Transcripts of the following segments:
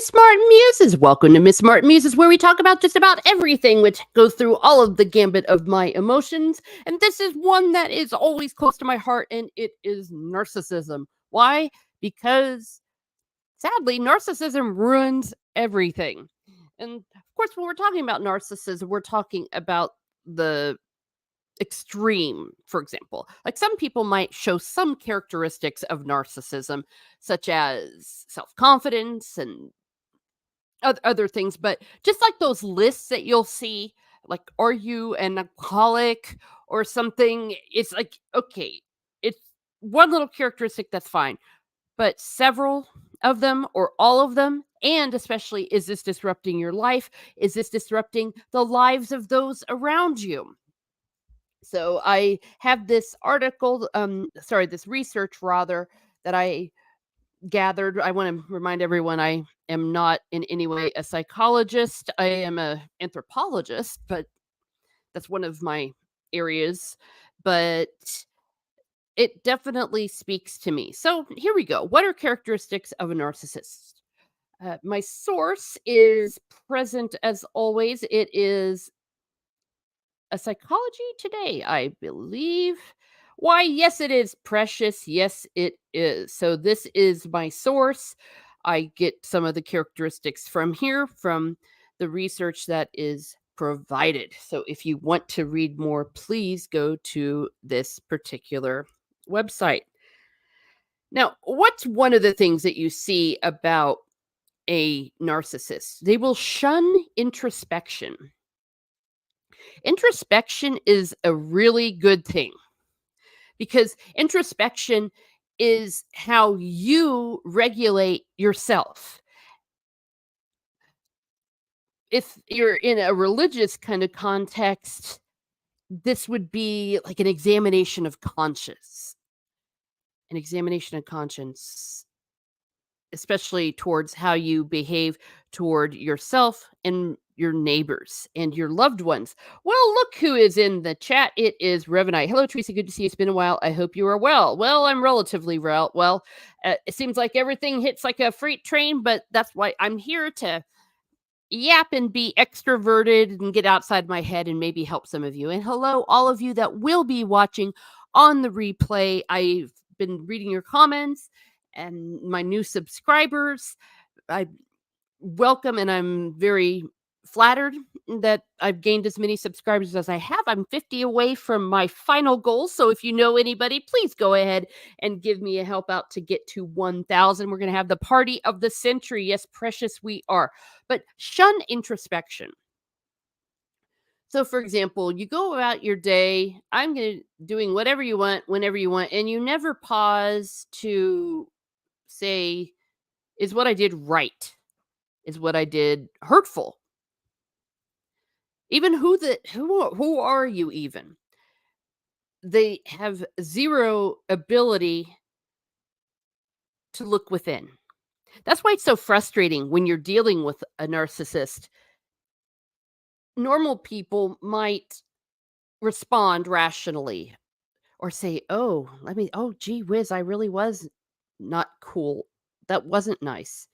Miss Martin Muses. Welcome to Miss Martin Muses, where we talk about just about everything, which goes through all of the gambit of my emotions. And this is one that is always close to my heart, and it is narcissism. Why? Because sadly, narcissism ruins everything. And of course, when we're talking about narcissism, we're talking about the extreme, for example. Like some people might show some characteristics of narcissism, such as self confidence and other things, but just like those lists that you'll see, like, are you an alcoholic or something? It's like, okay, it's one little characteristic that's fine, but several of them or all of them, and especially, is this disrupting your life? Is this disrupting the lives of those around you? So I have this article, this research rather, that I gathered. I want to remind everyone I am not in any way a psychologist. I am a anthropologist, but that's one of my areas. But it definitely speaks to me. So here we go. What are characteristics of a narcissist? My source is present as always. It is a Psychology Today, I believe. Why, yes, it is, Precious. Yes, it is. So this is my source. I get some of the characteristics from here, from the research that is provided. So if you want to read more, please go to this particular website. Now, what's one of the things that you see about a narcissist? They will shun introspection. Introspection is a really good thing because introspection is how you regulate yourself. If you're in a religious kind of context, this would be like an examination of conscience, especially towards how you behave toward yourself and your neighbors and your loved ones. Well, look who is in the chat. It is Revenite. Hello, Teresa. Good to see you. It's been a while. I hope you are well. Well, I'm relatively well. It seems like everything hits like a freight train, but that's why I'm here to yap and be extroverted and get outside my head and maybe help some of you. And hello, all of you that will be watching on the replay. I've been reading your comments and my new subscribers. I welcome, and I'm very flattered that I've gained as many subscribers as I have. I'm 50 away from my final goal. So if you know anybody, please go ahead and give me a help out to get to 1,000. We're going to have the party of the century. Yes, Precious, we are. But shun introspection. So, for example, you go about your day, doing whatever you want, whenever you want, and you never pause to say, is what I did right? Is what I did hurtful? Even who are you even? They have zero ability to look within. That's why it's so frustrating when you're dealing with a narcissist. Normal people might respond rationally or say, oh, gee whiz, I really was not cool. That wasn't nice.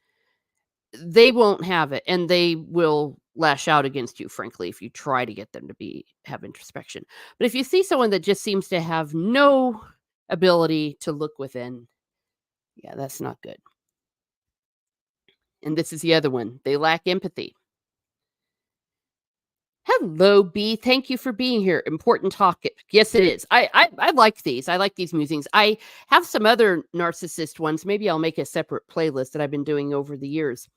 They won't have it, and they will lash out against you, frankly, if you try to get them to have introspection. But if you see someone that just seems to have no ability to look within, yeah, that's not good. And this is the other one. They lack empathy. Hello, B. Thank you for being here. Important topic. Yes, it is. I like these. I like these musings. I have some other narcissist ones. Maybe I'll make a separate playlist that I've been doing over the years,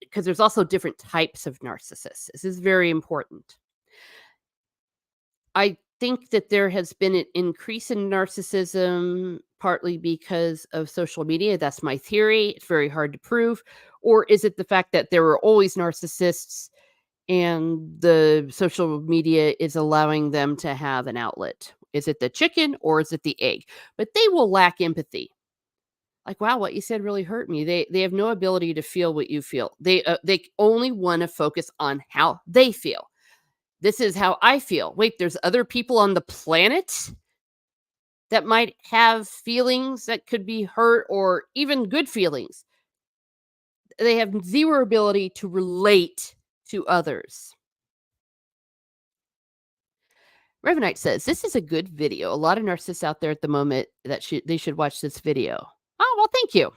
because there's also different types of narcissists. This is very important. I think that there has been an increase in narcissism, partly because of social media. That's my theory. It's very hard to prove. Or is it the fact that there were always narcissists and the social media is allowing them to have an outlet? Is it the chicken or is it the egg? But they will lack empathy. Like, wow, what you said really hurt me. They have no ability to feel what you feel. They only want to focus on how they feel. This is how I feel. Wait, there's other people on the planet that might have feelings that could be hurt, or even good feelings. They have zero ability to relate to others. Revenite says, "This is a good video. A lot of narcissists out there at the moment that they should watch this video." Oh, well, thank you.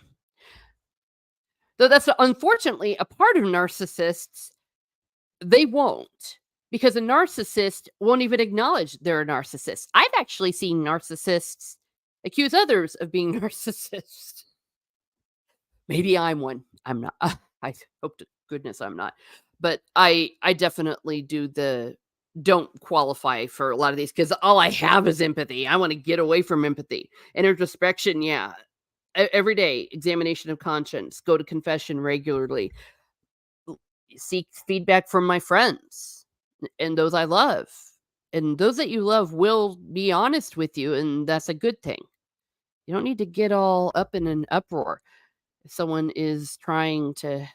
Though that's unfortunately a part of narcissists, they won't. Because a narcissist won't even acknowledge they're a narcissist. I've actually seen narcissists accuse others of being narcissists. Maybe I'm one. I'm not. I hope to goodness I'm not. But I definitely don't qualify for a lot of these because all I have is empathy. I want to get away from empathy. And introspection, yeah. Every day, examination of conscience, go to confession regularly, seek feedback from my friends and those I love. And those that you love will be honest with you, and that's a good thing. You don't need to get all up in an uproar if someone is trying to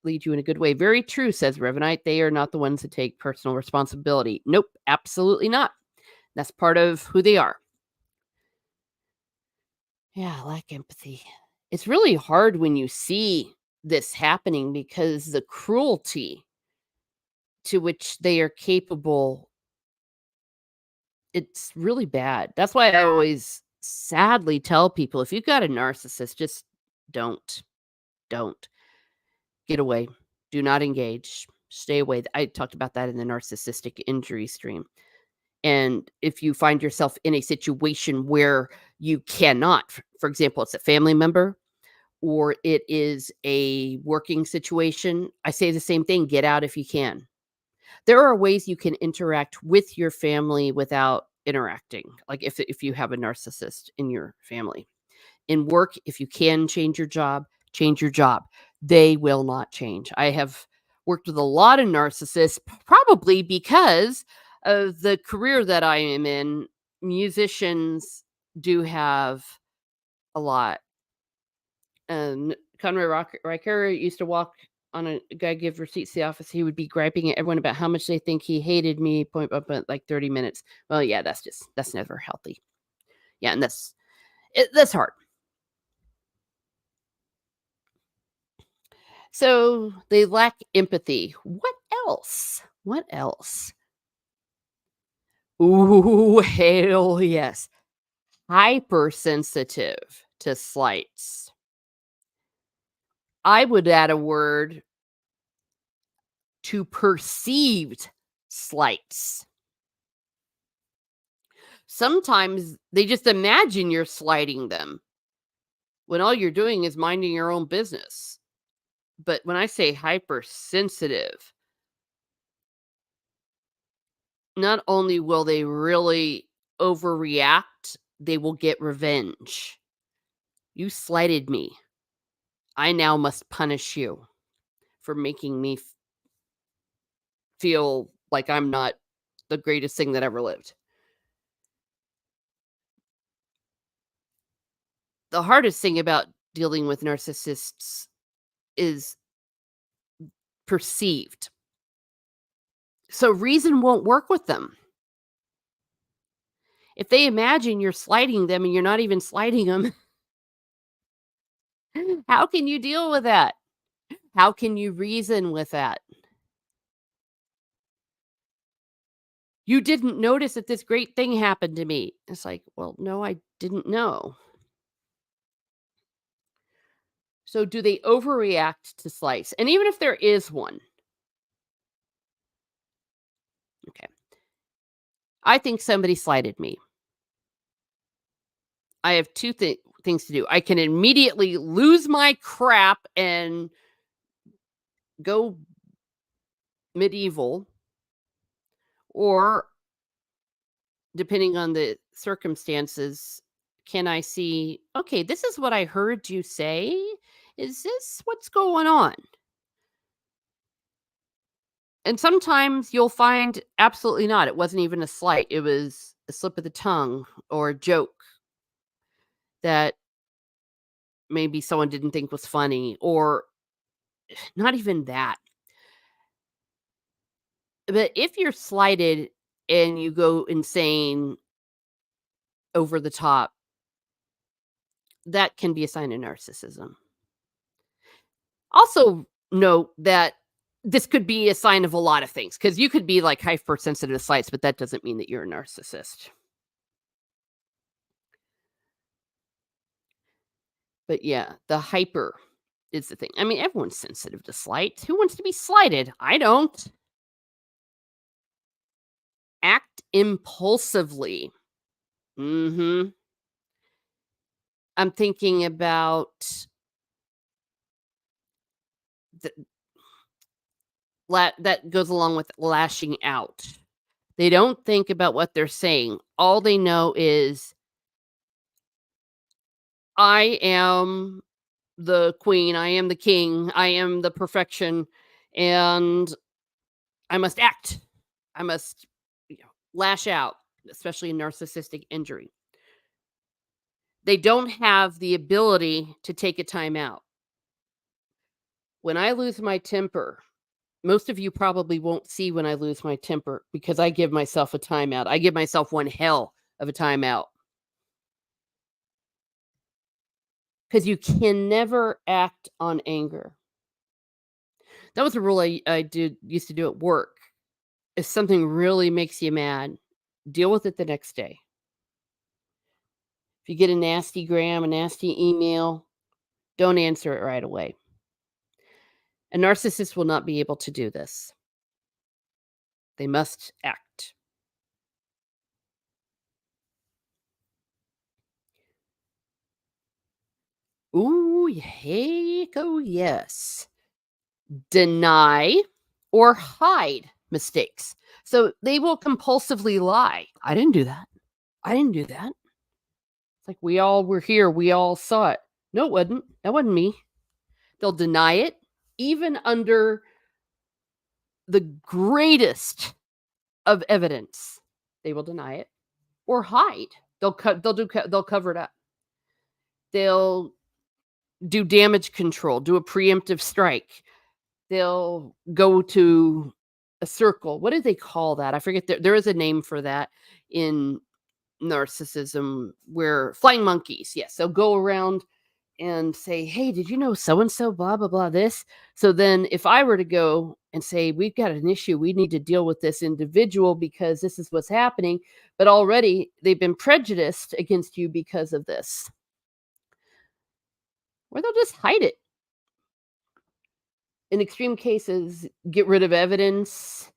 lead you in a good way. Very true, says Revenite. They are not the ones that take personal responsibility. Nope, absolutely not. That's part of who they are. Yeah, I lack empathy. It's really hard when you see this happening because the cruelty to which they are capable, it's really bad. That's why I always sadly tell people, if you've got a narcissist, just don't. Don't. Get away. Do not engage. Stay away. I talked about that in the narcissistic injury stream. And if you find yourself in a situation where you cannot, for example, it's a family member or it is a working situation, I say the same thing, get out if you can. There are ways you can interact with your family without interacting, like if you have a narcissist in your family. In work, if you can change your job, change your job. They will not change. I have worked with a lot of narcissists, probably because of the career that I am in. Musicians do have a lot. And Conrad Riker used to walk on a guy give receipts to the office. He would be griping at everyone about how much they think he hated me. Point up at like 30 minutes. Well, yeah, that's never healthy. Yeah, and that's hard. So they lack empathy. What else? What else? Ooh, hell yes. Hypersensitive to slights. I would add a word to perceived slights. Sometimes they just imagine you're slighting them when all you're doing is minding your own business. But when I say hypersensitive, not only will they really overreact, they will get revenge. You slighted me. I now must punish you for making me feel like I'm not the greatest thing that ever lived. The hardest thing about dealing with narcissists is perceived. So reason won't work with them. If they imagine you're slighting them and you're not even slighting them, how can you deal with that? How can you reason with that? You didn't notice that this great thing happened to me. It's like, well, no, I didn't know. So do they overreact to slights? And even if there is one, okay, I think somebody slighted me. I have two things to do. I can immediately lose my crap and go medieval, or depending on the circumstances, can I see, okay, this is what I heard you say. Is this what's going on? And sometimes you'll find absolutely not. It wasn't even a slight. It was a slip of the tongue or a joke that maybe someone didn't think was funny, or not even that. But if you're slighted and you go insane, over the top, that can be a sign of narcissism. Also, note that this could be a sign of a lot of things because you could be like hypersensitive to slights, but that doesn't mean that you're a narcissist. But yeah, the hyper is the thing. I mean, everyone's sensitive to slights. Who wants to be slighted? I don't. Act impulsively. Mhm. I'm thinking about the that goes along with lashing out. They don't think about what they're saying. All they know is, "I am the queen, I am the king, I am the perfection, and I must act. I must, lash out," especially in narcissistic injury. They don't have the ability to take a time out. When I lose my temper, most of you probably won't see when I lose my temper because I give myself a timeout. I give myself one hell of a timeout because you can never act on anger. That was a rule I did used to do at work. If something really makes you mad, deal with it the next day. If you get a nasty gram, a nasty email, don't answer it right away. A narcissist will not be able to do this. They must act. Ooh, heck, oh yes. Deny or hide mistakes. So they will compulsively lie. I didn't do that. I didn't do that. It's like we all were here. We all saw it. No, it wasn't. That wasn't me. They'll deny it even under the greatest of evidence. They will deny it or hide. They'll cover it up. They'll do damage control, do a preemptive strike. They'll go to a circle. What do they call that? I forget. There is a name for that in narcissism where flying monkeys. Yes, they'll go around and say, "Hey, did you know so and so blah blah blah this?" So then if I were to go and say, "We've got an issue. We need to deal with this individual because this is what's happening," but already they've been prejudiced against you because of this. Or they'll just hide it. In extreme cases, get rid of evidence.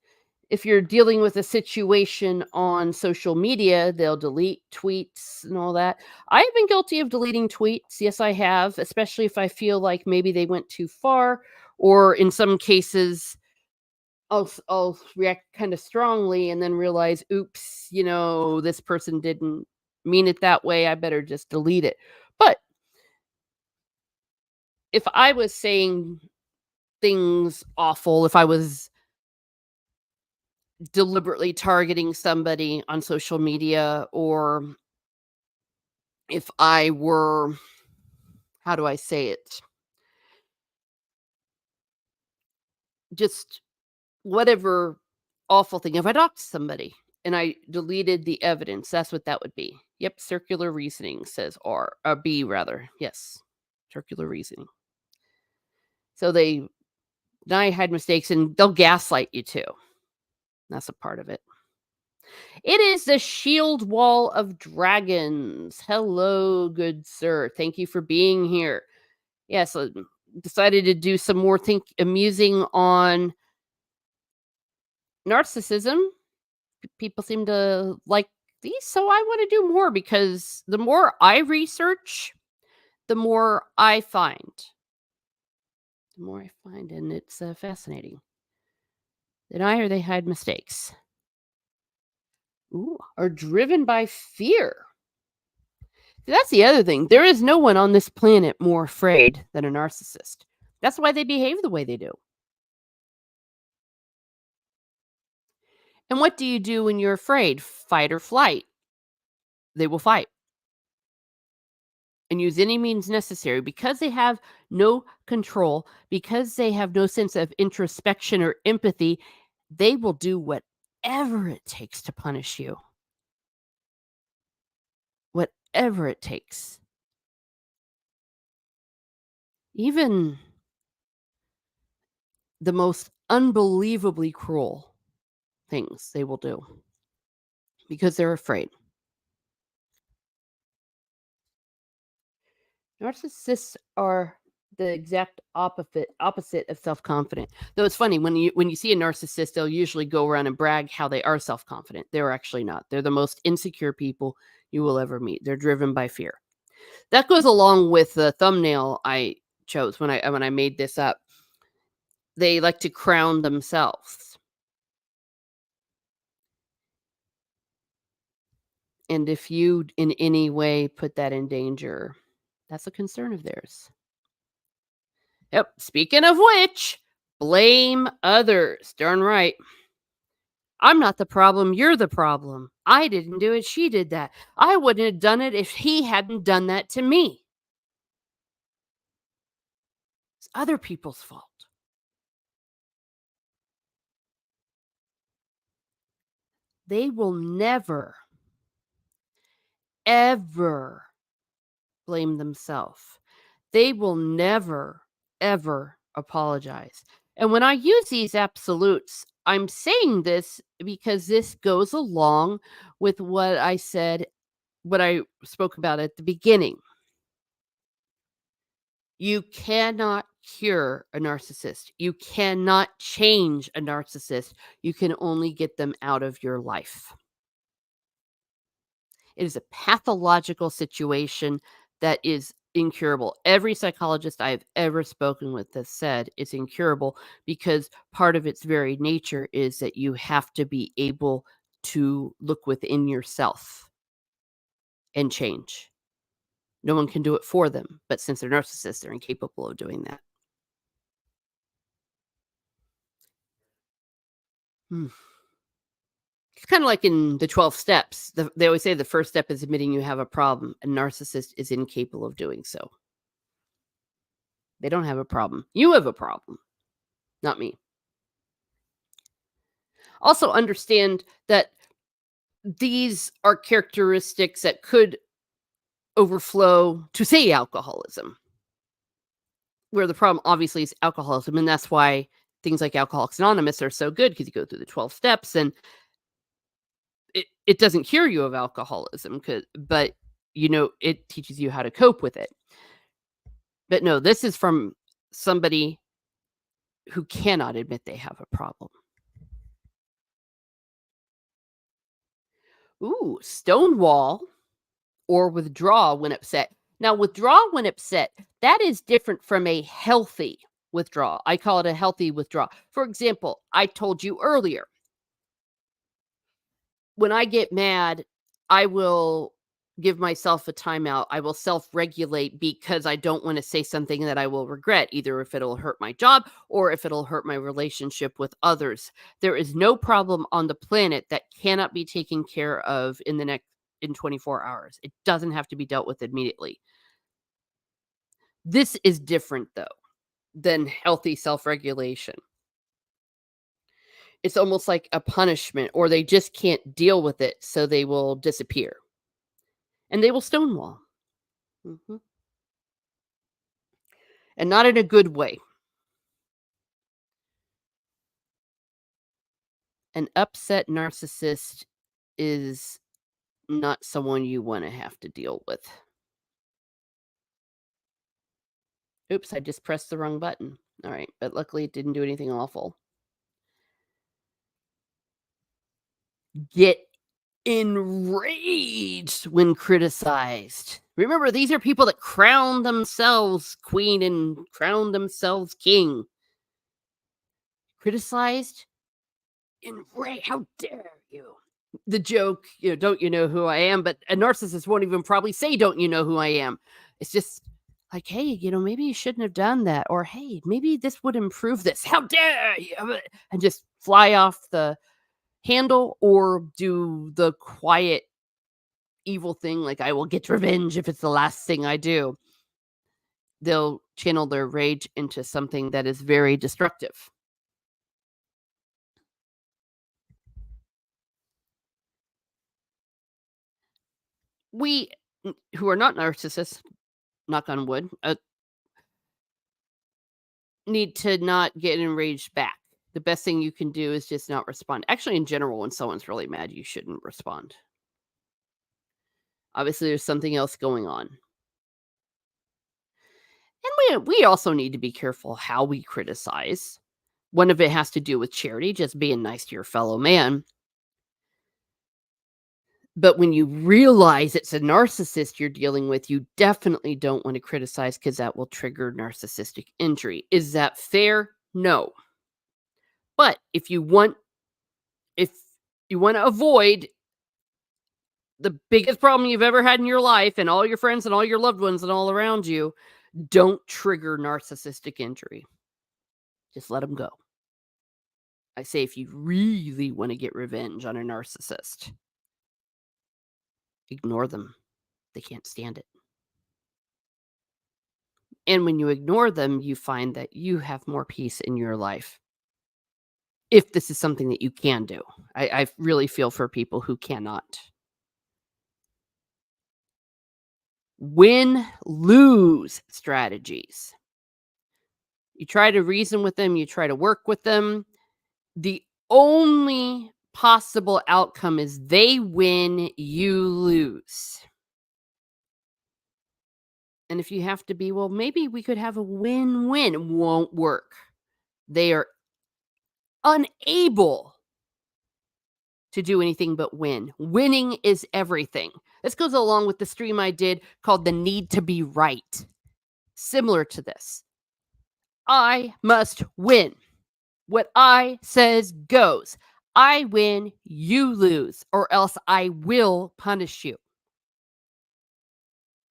If you're dealing with a situation on social media, they'll delete tweets and all that. I've been guilty of deleting tweets. Yes, I have, especially if I feel like maybe they went too far, or in some cases, I'll react kind of strongly and then realize, oops, this person didn't mean it that way. I better just delete it. But if I was saying things awful, if I was deliberately targeting somebody on social media, or if I were, how do I say it? Just whatever awful thing. If I talked to somebody and I deleted the evidence, that's what that would be. Yep, circular reasoning says R, B rather. Yes, circular reasoning. So they deny, hide mistakes, and they'll gaslight you too. That's a part of it. It is the shield wall of dragons. Hello, good sir. Thank you for being here. Yeah, so decided to do some more musing on narcissism. People seem to like these, so I want to do more because the more I research, the more I find. The more I find, and it's fascinating. Deny or they hide mistakes. Ooh, are driven by fear. That's the other thing. There is no one on this planet more afraid than a narcissist. That's why they behave the way they do. And what do you do when you're afraid? Fight or flight. They will fight and use any means necessary because they have no control, because they have no sense of introspection or empathy. They will do whatever it takes to punish you. Whatever it takes. Even the most unbelievably cruel things they will do because they're afraid. Narcissists are the exact opposite of self-confident. Though it's funny when you see a narcissist, they'll usually go around and brag how they are self-confident. They're actually not. They're the most insecure people you will ever meet. They're driven by fear. That goes along with the thumbnail I chose when I made this up. They like to crown themselves. And if you in any way put that in danger, that's a concern of theirs. Yep. Speaking of which, blame others. Darn right. I'm not the problem. You're the problem. I didn't do it. She did that. I wouldn't have done it if he hadn't done that to me. It's other people's fault. They will never, ever blame themselves. They will never, ever apologize. And when I use these absolutes, I'm saying this because this goes along with what I said, what I spoke about at the beginning. You cannot cure a narcissist. You cannot change a narcissist. You can only get them out of your life. It is a pathological situation that is incurable. Every psychologist I've ever spoken with has said it's incurable because part of its very nature is that you have to be able to look within yourself and change. No one can do it for them, but since they're narcissists, they're incapable of doing that. Hmm. It's kind of like in the 12 steps. They always say the first step is admitting you have a problem. A narcissist is incapable of doing so. They don't have a problem. You have a problem, not me. Also, understand that these are characteristics that could overflow to, say, alcoholism, where the problem obviously is alcoholism. And that's why things like Alcoholics Anonymous are so good because you go through the 12 steps and it doesn't cure you of alcoholism, but it teaches you how to cope with it. But no, this is from somebody who cannot admit they have a problem. Ooh, stonewall or withdraw when upset. Now, withdraw when upset, that is different from a healthy withdrawal. I call it a healthy withdrawal. For example, I told you earlier, when I get mad, I will give myself a timeout. I will self-regulate because I don't want to say something that I will regret, either if it'll hurt my job or if it'll hurt my relationship with others. There is no problem on the planet that cannot be taken care of in 24 hours. It doesn't have to be dealt with immediately. This is different though than healthy self-regulation. It's almost like a punishment, or they just can't deal with it, so they will disappear. And they will stonewall. Mhm. And not in a good way. An upset narcissist is not someone you wanna have to deal with. Oops, I just pressed the wrong button. Alright, but luckily it didn't do anything awful. Get enraged when criticized. Remember, these are people that crown themselves queen and crown themselves king. Criticized? Enraged. How dare you? The joke, don't you know who I am? But a narcissist won't even probably say, don't you know who I am? It's just like, hey, maybe you shouldn't have done that. Or, hey, maybe this would improve this. How dare you? And just fly off the handle or do the quiet evil thing like I will get revenge if it's the last thing I do. They'll channel their rage into something that is very destructive. We who are not narcissists, knock on wood, need to not get enraged back. The best thing you can do is just not respond. Actually, in general, when someone's really mad, you shouldn't respond. Obviously, there's something else going on. And we also need to be careful how we criticize. One of it has to do with charity, just being nice to your fellow man. But when you realize it's a narcissist you're dealing with, you definitely don't want to criticize because that will trigger narcissistic injury. Is that fair? No. But if you want to avoid the biggest problem you've ever had in your life and all your friends and all your loved ones and all around you, don't trigger narcissistic injury. Just let them go. I say if you really want to get revenge on a narcissist, ignore them. They can't stand it. And when you ignore them, you find that you have more peace in your life. If this is something that you can do. I really feel for people who cannot. Win-lose strategies. You try to reason with them. You try to work with them. The only possible outcome is they win, you lose. And if you have to be, well, maybe we could have a win-win. It won't work. They are unable to do anything but win. Winning is everything. This goes along with the stream I did called The Need to Be Right. Similar to this. I must win. What I says goes. I win, you lose, or else I will punish you.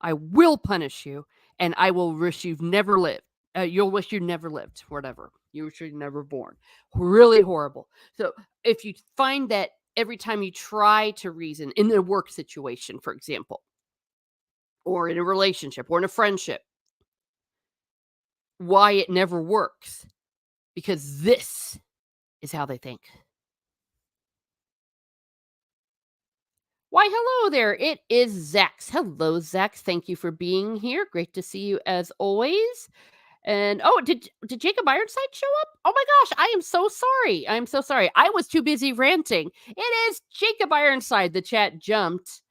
I will punish you, and I will wish you've never lived. You'll wish you never lived, whatever. You wish you'd never born. Really horrible. So if you find that every time you try to reason in a work situation, for example, or in a relationship, or in a friendship, why it never works, because this is how they think. Why, hello there. It is Zax. Hello, Zax. Thank you for being here. Great to see you as always. And did Jacob Ironside show up? Oh my gosh, I am so sorry. I'm so sorry. I was too busy ranting. It is Jacob Ironside. The chat jumped.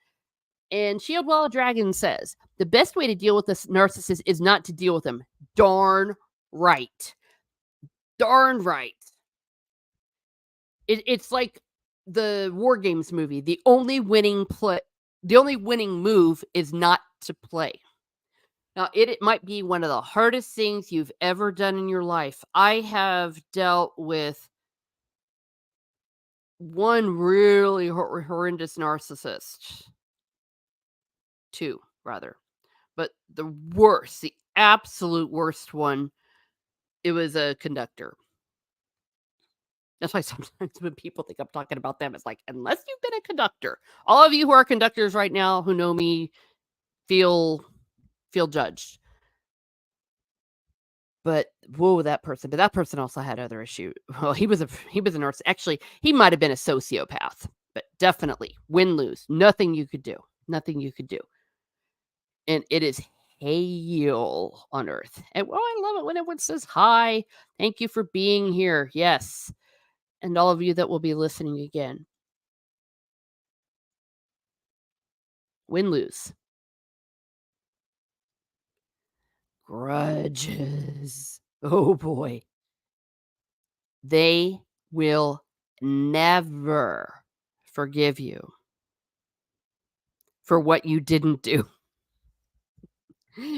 And Shield Wall Dragon says, the best way to deal with this narcissist is not to deal with them. Darn right. Darn right. It's like the War Games movie. The only winning move is not to play. Now, it might be one of the hardest things you've ever done in your life. I have dealt with one really horrendous narcissist. Two, rather. But the worst, the absolute worst one, it was a conductor. That's why sometimes when people think I'm talking about them, it's like, unless you've been a conductor. All of you who are conductors right now who know me feel judged. But whoa, that person also had other issues. Well, he was a narcissist. Actually, he might have been a sociopath, but definitely win-lose. Nothing you could do. And it is hell on earth. And I love it when everyone says hi. Thank you for being here. Yes. And all of you that will be listening again. Win-lose. Grudges. Oh boy. They will never forgive you for what you didn't do.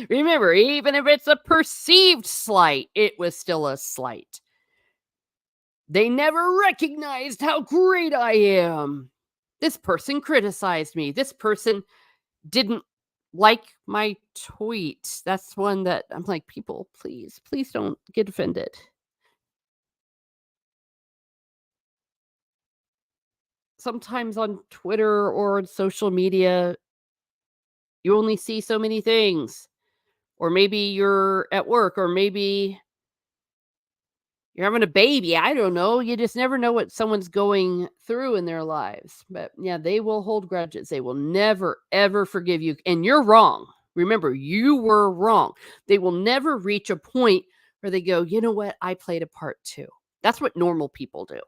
Remember, even if it's a perceived slight, it was still a slight. They never recognized how great I am. This person criticized me. This person didn't like my tweet. That's one that I'm like, people, please don't get offended. Sometimes on Twitter or on social media, you only see so many things. Or maybe you're at work, or maybe you're having a baby. I don't know. You just never know what someone's going through in their lives. But yeah, they will hold grudges. They will never, ever forgive you. And you're wrong. Remember, you were wrong. They will never reach a point where they go, you know what? I played a part too. That's what normal people do.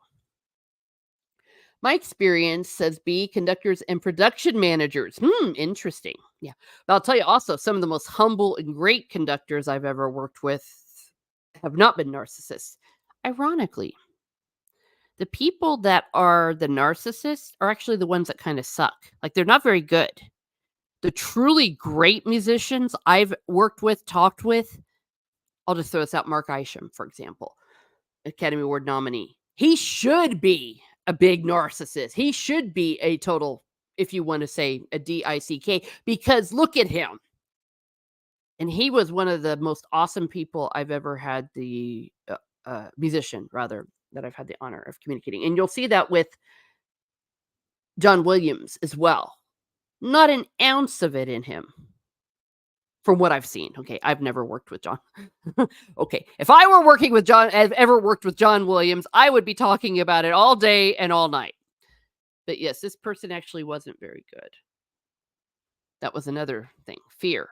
My experience, says B, conductors and production managers. Interesting. Yeah. But I'll tell you also, some of the most humble and great conductors I've ever worked with have not been narcissists. Ironically, the people that are the narcissists are actually the ones that kind of suck. Like, they're not very good. The truly great musicians I've worked with, talked with, I'll just throw this out. Mark Isham, for example, Academy Award nominee. He should be a big narcissist. He should be a total, if you want to say a DICK, because look at him. And he was one of the most awesome people I've ever had the musician, rather, that I've had the honor of communicating. And you'll see that with John Williams as well. Not an ounce of it in him. From what I've seen. Okay, I've never worked with John. Okay, if I were working with John, I've ever worked with John Williams, I would be talking about it all day and all night. But yes, this person actually wasn't very good. That was another thing. Fear.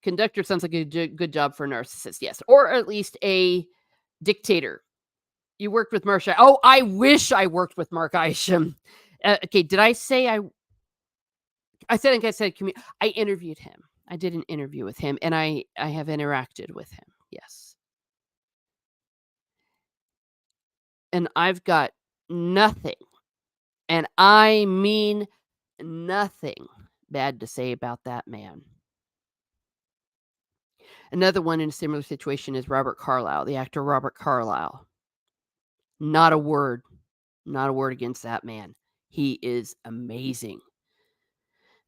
Conductor sounds like a good job for a narcissist. Yes, or at least a dictator. You worked with Mark. Oh, I wish I worked with Mark Isham. Okay, did I say I think I said I interviewed him. I did an interview with him, and I have interacted with him. Yes. And I've got nothing, and I mean nothing bad to say about that man. Another one in a similar situation is Robert Carlyle, the actor Robert Carlyle. Not a word against that man. He is amazing.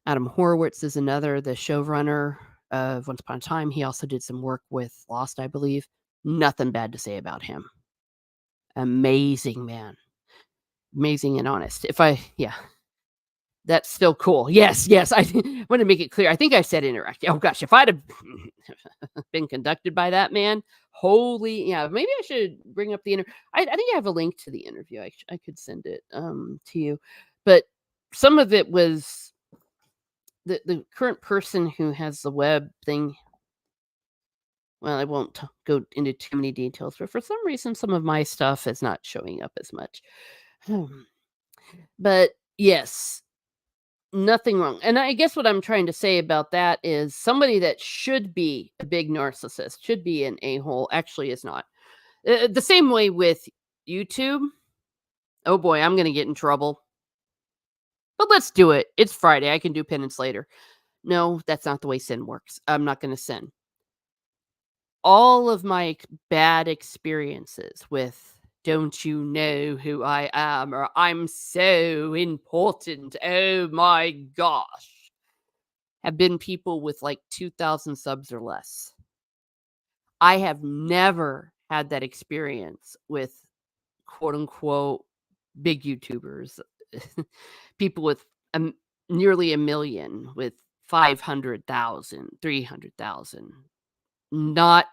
Adam Horowitz is another, the showrunner of Once Upon a Time. He also did some work with Lost, I believe. Nothing bad to say about him. Amazing man. Amazing and honest. That's still cool. Yes. I want to make it clear. I think I said interactive. Oh gosh, if I'd have been conducted by that man, maybe I should bring up the interview. I think I have a link to the interview. I could send it to you. But some of it was the current person who has the web thing. Well, I won't go into too many details, but for some reason, some of my stuff is not showing up as much. But yes, nothing wrong. And I guess what I'm trying to say about that is somebody that should be a big narcissist, should be an a-hole, actually is not. The same way with YouTube. Oh boy, I'm going to get in trouble. But let's do it. It's Friday. I can do penance later. No, that's not the way sin works. I'm not going to sin. All of my bad experiences with "Don't you know who I am?" or "I'm so important, oh my gosh," have been people with like 2,000 subs or less. I have never had that experience with quote unquote big YouTubers, people with nearly 1 million, with 500,000, 300,000. Not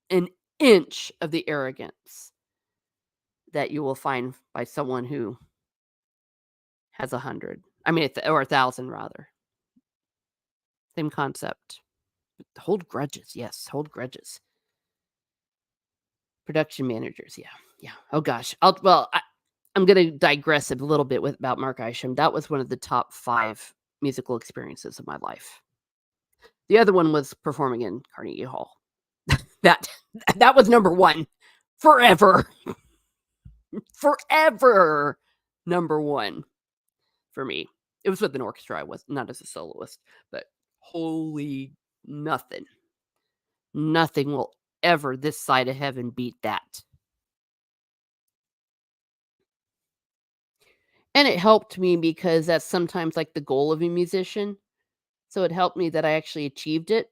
an inch of the arrogance that you will find by someone who has 100. I mean, or 1,000 rather. Same concept. Hold grudges. Yes, hold grudges. Production managers. Yeah. Oh gosh. I'm going to digress a little bit about Mark Isham. That was one of the top 5 musical experiences of my life. The other one was performing in Carnegie Hall. That was number 1 forever. Forever number 1 for me. It was with an orchestra. I was not as a soloist, but holy nothing will ever this side of heaven beat that. And it helped me because that's sometimes like the goal of a musician. So it helped me that I actually achieved it.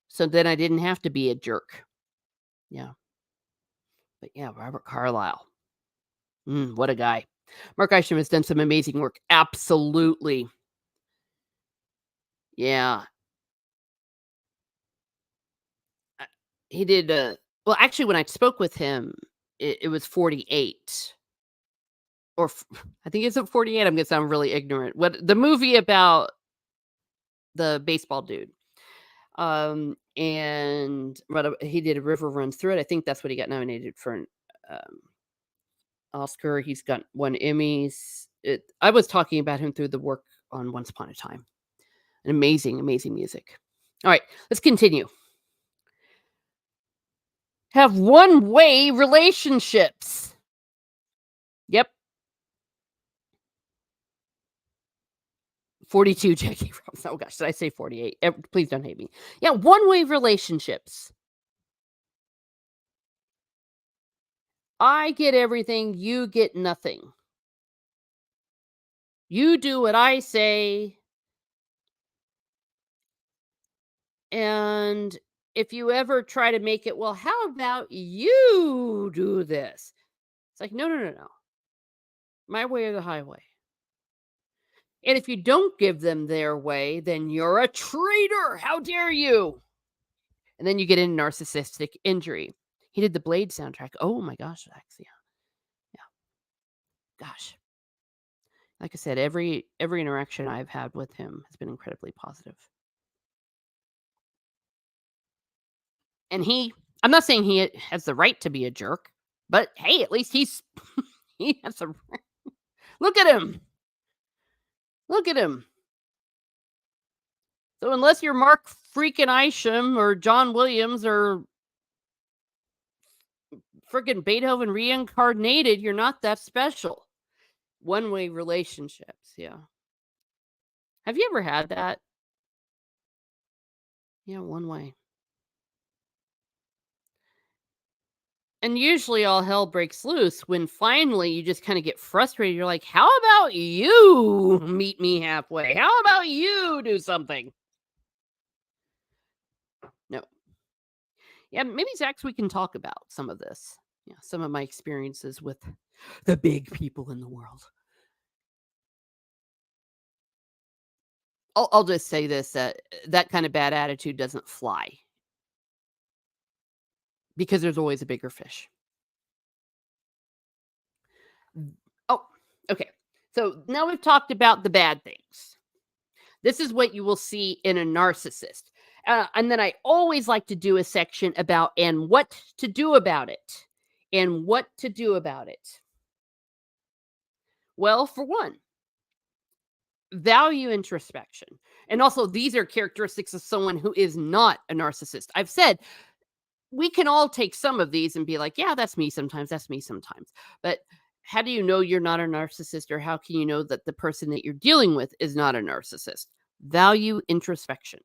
So then I didn't have to be a jerk. Yeah. But yeah, Robert Carlyle. What a guy. Mark Isham has done some amazing work. Absolutely. Yeah. He did, well, actually, when I spoke with him, it was 48. Or I think it's at 48. I'm going to sound really ignorant. What the movie about the baseball dude. And he did A River Runs Through It. I think that's what he got nominated for an um, Oscar. He's got 1 Emmys. I was talking about him through the work on Once Upon a Time. An amazing, amazing music. All right, let's continue. Have one-way relationships. Yep. 42 Jackie Robinson. Oh gosh, did I say 48? Please don't hate me. Yeah, one-way relationships. I get everything, you get nothing. You do what I say, and if you ever try to make it, well, how about you do this? It's like, no, no, no, no. My way or the highway. And if you don't give them their way, then you're a traitor. How dare you? And then you get into narcissistic injury. He did the Blade soundtrack. Oh my gosh, Lex, yeah. Gosh. Like I said, every interaction I've had with him has been incredibly positive. And I'm not saying he has the right to be a jerk, but hey, at least he has a right. Look at him. Look at him. So unless you're Mark freaking Isham or John Williams or freaking Beethoven reincarnated, you're not that special. One-way relationships, yeah. Have you ever had that? Yeah, one way. And usually all hell breaks loose when finally you just kind of get frustrated. You're like, how about you meet me halfway? How about you do something? No. Yeah, maybe Zach's we can talk about some of this. Yeah, some of my experiences with the big people in the world. I'll just say this, that kind of bad attitude doesn't fly. Because there's always a bigger fish. Oh, okay. So now we've talked about the bad things. This is what you will see in a narcissist. And then I always like to do a section about and what to do about it. And what to do about it. Well, for one, value introspection. And also, these are characteristics of someone who is not a narcissist. I've said we can all take some of these and be like, yeah, that's me sometimes. That's me sometimes. But how do you know you're not a narcissist, or how can you know that the person that you're dealing with is not a narcissist? Value introspection.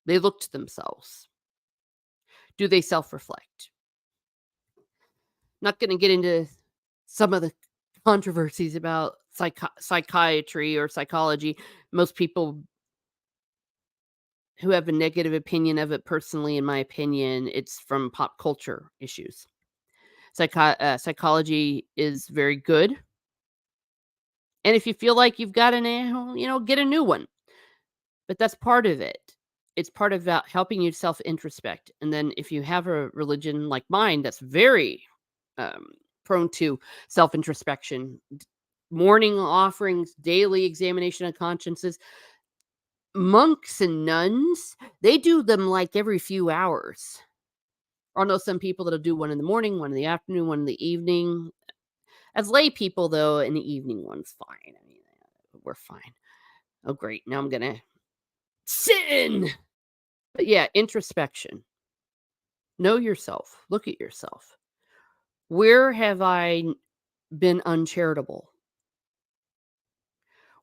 They look to themselves. Do they self-reflect? Not going to get into some of the controversies about psychiatry or psychology. Most people who have a negative opinion of it, personally, in my opinion, it's from pop culture issues. Psychology is very good. And if you feel like you've got get a new one. But that's part of it. It's part of helping you self-introspect. And then if you have a religion like mine that's very prone to self-introspection, morning offerings, daily examination of consciences, monks and nuns, they do them like every few hours. I know some people that'll do one in the morning, one in the afternoon, one in the evening. As lay people, though, an evening one's fine. I mean, we're fine. Oh, great. Now I'm going to sin. But yeah, introspection. Know yourself. Look at yourself. Where have I been uncharitable?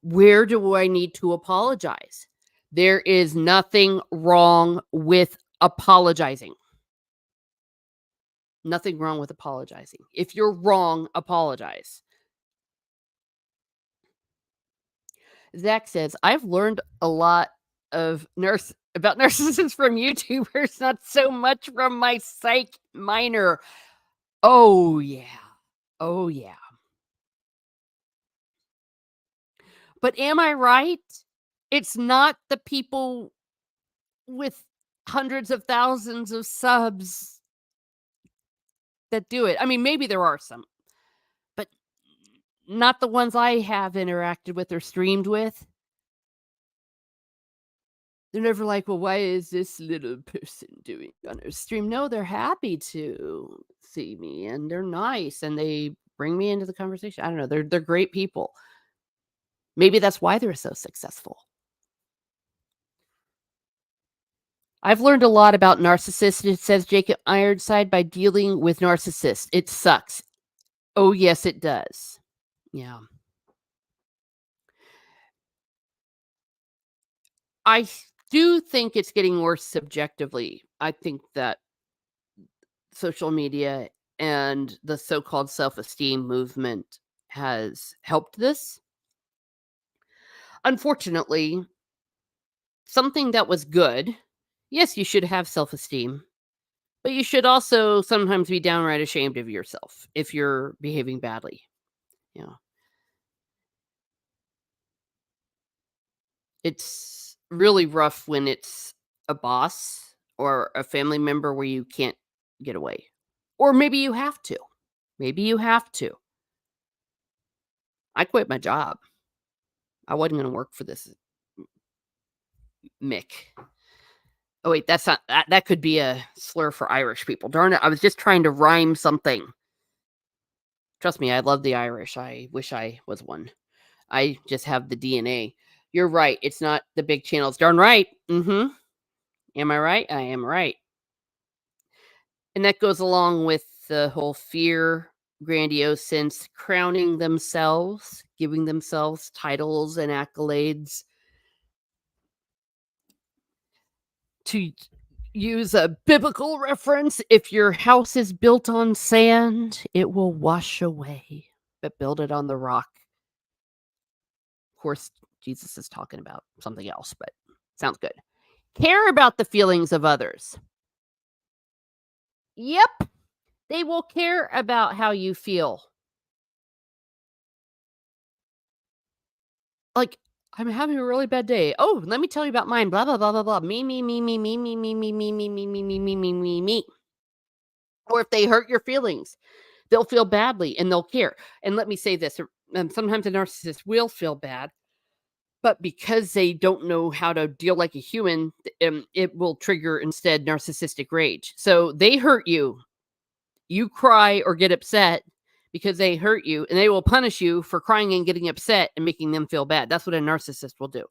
Where do I need to apologize? There is nothing wrong with apologizing. Nothing wrong with apologizing. If you're wrong, apologize. Zach says, I've learned a lot of about narcissists from YouTubers, not so much from my psych minor. Oh, yeah. Oh, yeah. But am I right? It's not the people with hundreds of thousands of subs that do it. I mean, maybe there are some, but not the ones I have interacted with or streamed with. They're never like, "Well, why is this little person doing on their stream?" No, they're happy to see me, and they're nice, and they bring me into the conversation. I don't know, they're great people. Maybe that's why they're so successful. I've learned a lot about narcissists, it says Jacob Ironside, by dealing with narcissists. It sucks. Oh, yes, it does. Yeah. I do think it's getting worse subjectively. I think that social media and the so-called self-esteem movement has helped this. Unfortunately, something that was good, yes, you should have self-esteem, but you should also sometimes be downright ashamed of yourself if you're behaving badly. You know, it's really rough when it's a boss or a family member where you can't get away. Or maybe you have to. Maybe you have to. I quit my job. I wasn't gonna work for this Mick. Oh, wait, that's not that could be a slur for Irish people. Darn it, I was just trying to rhyme something. Trust me, I love the Irish. I wish I was one. I just have the DNA. You're right, it's not the big channels. Darn right. Mhm. Am I right? I am right. And that goes along with the whole fear, grandiose sense, crowning themselves, giving themselves titles and accolades. To use a biblical reference, if your house is built on sand, it will wash away, but build it on the rock. Of course, Jesus is talking about something else, but sounds good. Care about the feelings of others. Yep, they will care about how you feel. Like, I'm having a really bad day. Oh, let me tell you about mine. Blah blah blah blah blah. Me. Or if they hurt your feelings, they'll feel badly and they'll care. And let me say this, sometimes a narcissist will feel bad, but because they don't know how to deal like a human, it will trigger instead narcissistic rage. So they hurt you, you cry or get upset because they hurt you, and they will punish you for crying and getting upset and making them feel bad. That's what a narcissist will do.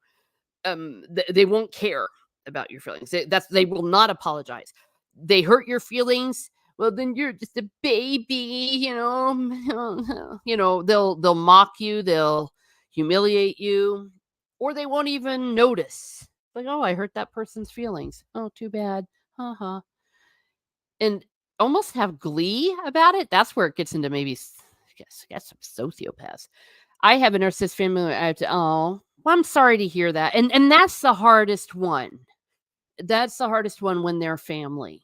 They won't care about your feelings. They will not apologize. They hurt your feelings. Well, then you're just a baby, you know. They'll mock you, they'll humiliate you, or they won't even notice. Like, oh, I hurt that person's feelings. Oh, too bad. Haha. And almost have glee about it. That's where it gets into maybe I guess some sociopaths. I have a narcissist family. I have to, oh, well, I'm sorry to hear that. And that's the hardest one. That's the hardest one when they're family.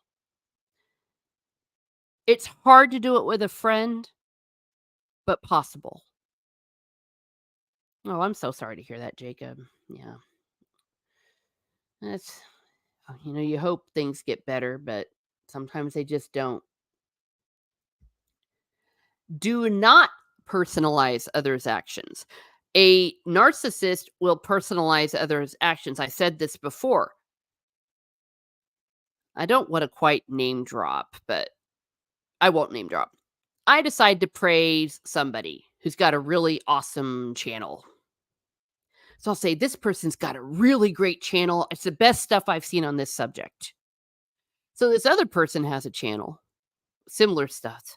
It's hard to do it with a friend, but possible. Oh, I'm so sorry to hear that, Jacob. Yeah. That's you hope things get better, but sometimes they just don't. Do not personalize others' actions. A narcissist will personalize others' actions. I said this before. I don't want to quite name drop, but I won't name drop. I decide to praise somebody who's got a really awesome channel. So I'll say, this person's got a really great channel. It's the best stuff I've seen on this subject. So this other person has a channel, similar stuff.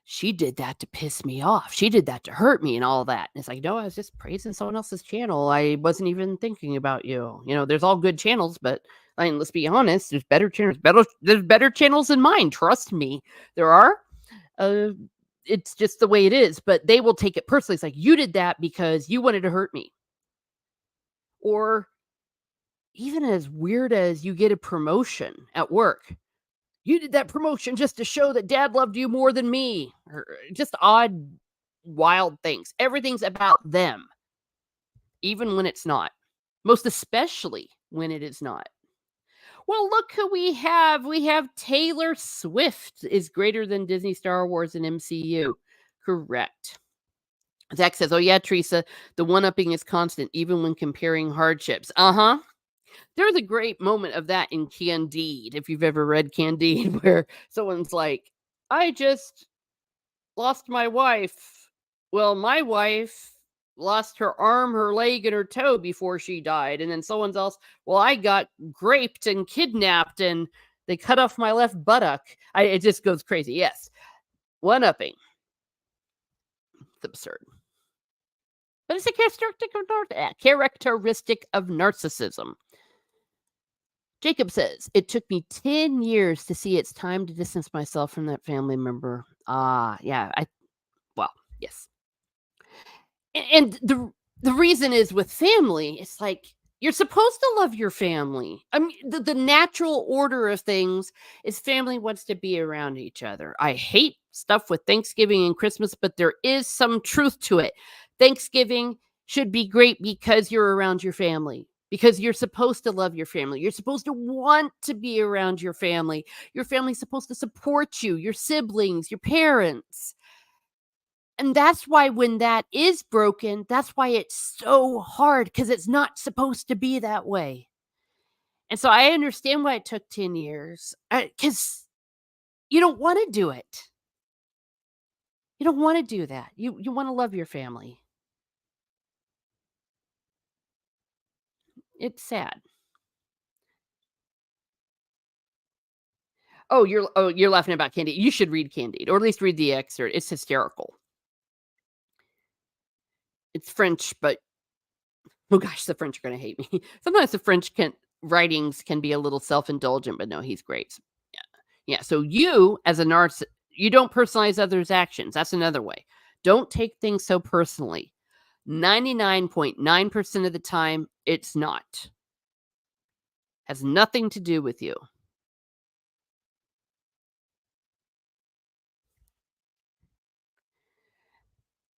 She did that to piss me off. She did that to hurt me and all that. And it's like, no, I was just praising someone else's channel. I wasn't even thinking about you. There's all good channels, but I mean, let's be honest, there's better channels. There's better channels than mine. Trust me. There are. Uh, it's just the way it is, but they will take it personally. It's like, you did that because you wanted to hurt me. Or even as weird as you get a promotion at work. You did that promotion just to show that dad loved you more than me. Or just odd, wild things. Everything's about them, even when it's not. Most especially when it is not. Well, look who we have. We have Taylor Swift is greater than Disney, Star Wars, and MCU. Correct. Zach says, "Oh yeah, Teresa, the one-upping is constant, even when comparing hardships." Uh-huh. There's a great moment of that in Candide, if you've ever read Candide, where someone's like, "I just lost my wife." Well, my wife lost her arm, her leg, and her toe before she died. And then someone else, well, I got raped and kidnapped and they cut off my left buttock. It just goes crazy. Yes. One upping. It's absurd. But it's a characteristic of narcissism. Jacob says, "It took me 10 years to see it's time to distance myself from that family member." Yeah. Well, yes. And the reason is with family, it's like you're supposed to love your family. I mean, the natural order of things is family wants to be around each other. I hate stuff with Thanksgiving and Christmas, but there is some truth to it. Thanksgiving should be great because you're around your family. Because you're supposed to love your family. You're supposed to want to be around your family. Your family's supposed to support you, your siblings, your parents. And that's why when that is broken, that's why it's so hard because it's not supposed to be that way. And so I understand why it took 10 years because you don't want to do it. You don't want to do that. You want to love your family. It's sad. You're laughing about Candide. You should read Candide, or at least read the excerpt. It's hysterical. It's French, but oh gosh, the French are gonna hate me. Sometimes the French writings can be a little self-indulgent, but no, he's great. Yeah. Yeah. So you as a narcissist, you don't personalize others' actions. That's another way. Don't take things so personally. 99.9% of the time, it's not. Has nothing to do with you.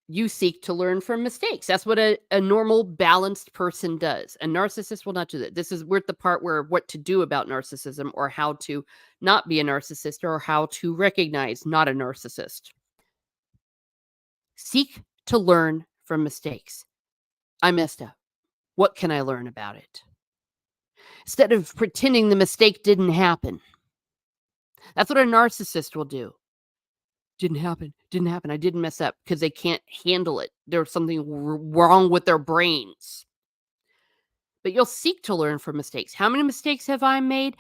You seek to learn from mistakes. That's what a normal, balanced person does. A narcissist will not do that. We're at the part where what to do about narcissism or how to not be a narcissist or how to recognize not a narcissist. Seek to learn from mistakes. I messed up. What can I learn about it? Instead of pretending the mistake didn't happen. That's what a narcissist will do. Didn't happen. Didn't happen. I didn't mess up because they can't handle it. There's something wrong with their brains. But you'll seek to learn from mistakes. How many mistakes have I made?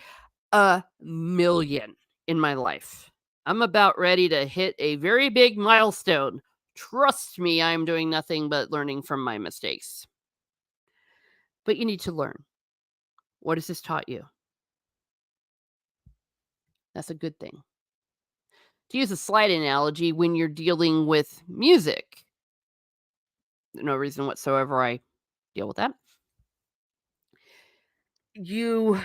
A million in my life. I'm about ready to hit a very big milestone. Trust me, I'm doing nothing but learning from my mistakes. But you need to learn. What has this taught you? That's a good thing. To use a slight analogy, when you're dealing with music, no reason whatsoever I deal with that. You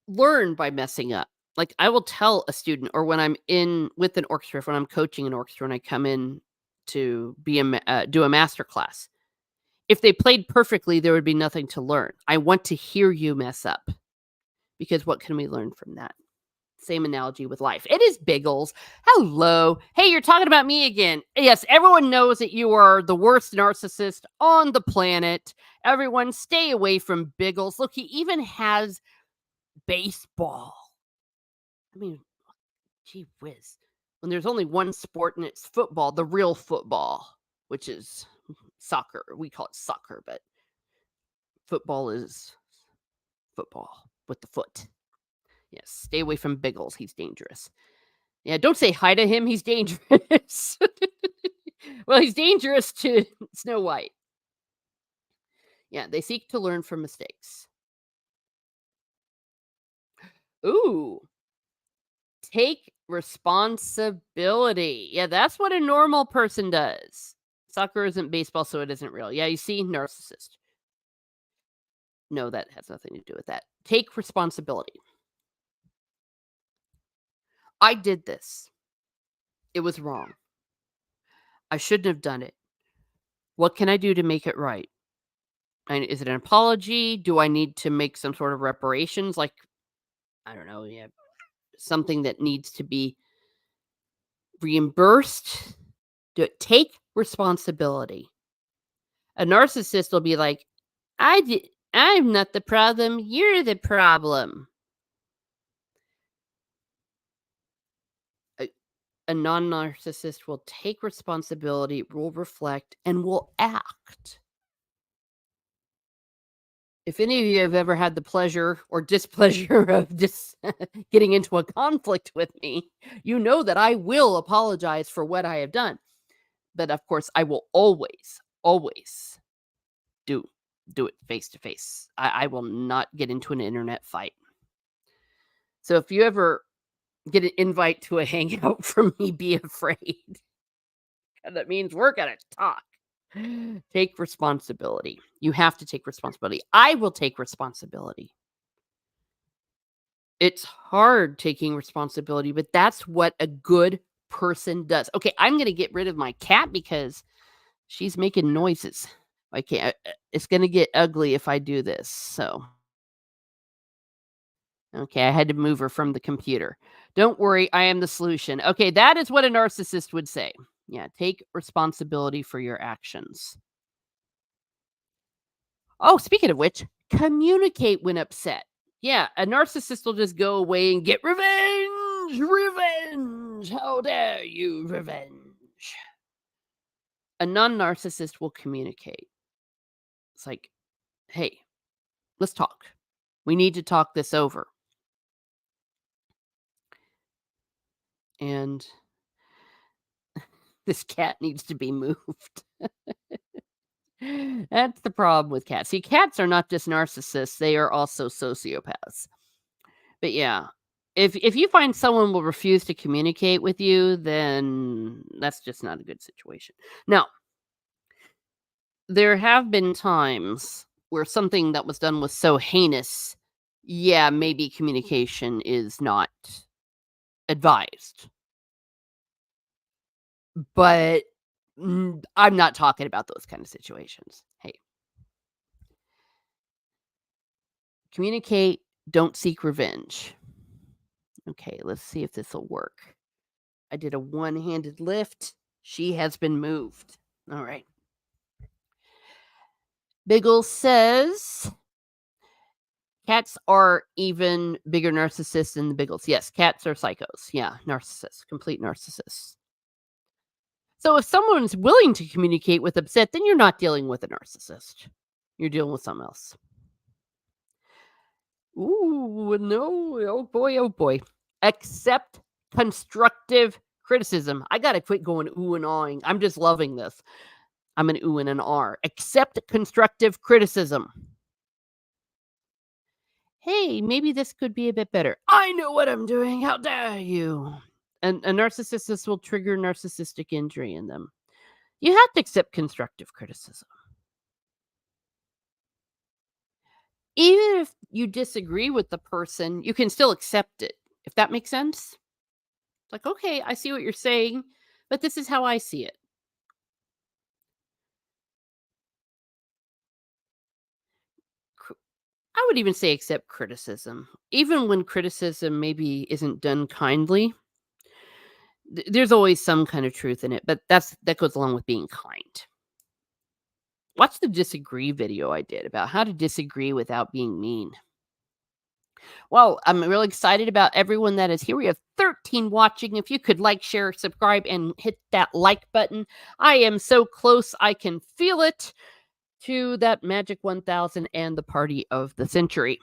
learn by messing up. Like I will tell a student, or when I'm in with an orchestra, when I'm coaching an orchestra, and I come in to do a master class, if they played perfectly, there would be nothing to learn. I want to hear you mess up because what can we learn from that? Same analogy with life. It is Biggles. Hello. Hey, you're talking about me again. Yes, everyone knows that you are the worst narcissist on the planet. Everyone stay away from Biggles. Look, he even has baseball. I mean, gee whiz. When there's only one sport and it's football, the real football, which is soccer. We call it soccer, but football is football with the foot. Yes, stay away from Biggles. He's dangerous. Yeah, don't say hi to him. He's dangerous. Well, he's dangerous to Snow White. Yeah, they seek to learn from mistakes. Ooh. Take responsibility. Yeah, that's what a normal person does. Soccer isn't baseball, so it isn't real. Yeah, you see, narcissist. No, that has nothing to do with that. Take responsibility. I did this. It was wrong. I shouldn't have done it. What can I do to make it right? And is it an apology? Do I need to make some sort of reparations? Like, I don't know, yeah, something that needs to be reimbursed? Do it. Take responsibility. A narcissist will be like, I'm not the problem, you're the problem. A, a non-narcissist will take responsibility, will reflect, and will act. If any of you have ever had the pleasure or displeasure of just getting into a conflict with me, you know that I will apologize for what I have done. But of course, I will always do do it face to face. I will not get into an internet fight. So if you ever get an invite to a hangout from me, be afraid. And that means we're gonna talk. Take responsibility. You have to take responsibility. I will take responsibility. It's hard taking responsibility, but that's what a good person does. Okay, I'm gonna get rid of my cat because she's making noises. I can't. It's gonna get ugly if I do this. So, okay, I had to move her from the computer. Don't worry, I am the solution. Okay, that is what a narcissist would say. Yeah, take responsibility for your actions. Oh, speaking of which, communicate when upset. Yeah, a narcissist will just go away and get revenge. Revenge. How dare you, revenge. A non narcissist will communicate. It's like, hey, let's talk. We need to talk this over. And this cat needs to be moved. That's the problem with cats. See, cats are not just narcissists, they are also sociopaths. But yeah, if you find someone will refuse to communicate with you, then that's just not a good situation. Now, there have been times where something that was done was so heinous, yeah, maybe communication is not advised. But I'm not talking about those kind of situations. Hey, communicate, don't seek revenge. Okay, let's see if this will work. I did a one-handed lift. She has been moved. All right. Biggle says cats are even bigger narcissists than the Biggles. Yes, cats are psychos. Yeah, narcissists, complete narcissists. So if someone's willing to communicate with upset, then you're not dealing with a narcissist. You're dealing with something else. Ooh, no. Oh boy, oh boy. Accept constructive criticism. I gotta quit going ooh and awing. I'm just loving this. I'm an ooh and an R. Accept constructive criticism. Hey, maybe this could be a bit better. I know what I'm doing. How dare you? And a narcissist will trigger narcissistic injury in them. You have to accept constructive criticism. Even if you disagree with the person, you can still accept it, if that makes sense. Like, okay, I see what you're saying, but this is how I see it. I would even say accept criticism. Even when criticism maybe isn't done kindly, there's always some kind of truth in it, but that goes along with being kind. Watch the disagree video I did about how to disagree without being mean. Well, I'm really excited about everyone that is here. We have 13 watching. If you could like, share, subscribe, and hit that like button. I am so close. I can feel it to that magic 1000 and the party of the century.